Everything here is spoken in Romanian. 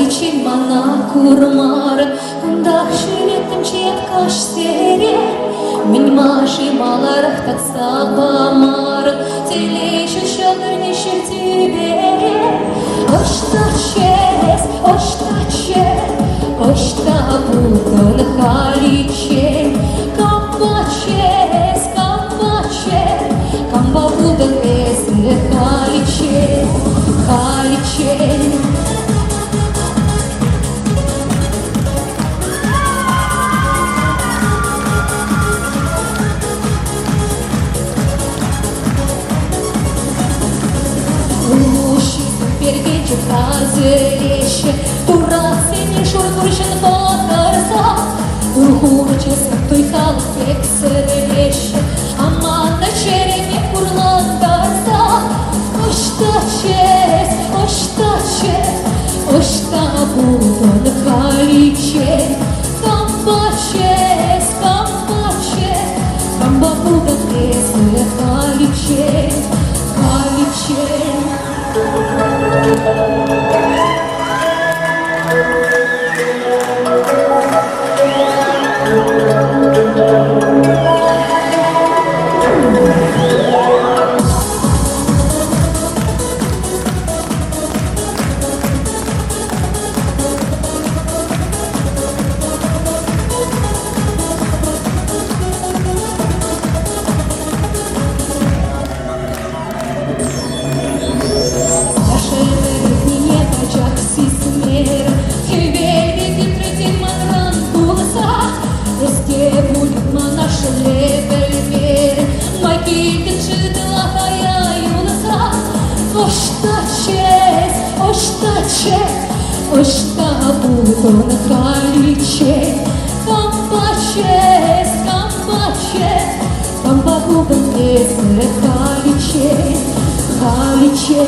Liçin bana kurmar, Dahşinetim çetkaş seri, Min maşi malarах так сабамар, Телеşi şadırni şirtibe, Oşta çez, Oşta buldan haliçe, Kamba buldan esne haliçe, Hazırlışı, Turan seni şurkurşun batarsa, Urhurcası tuykalı tek sırlışı, Aman da çeremi kurlandarsa, Oşta buldan haliçe, Kamba buldan esne haliçe. Oşta buldan haliçe, Kamba buldan esne haliçe.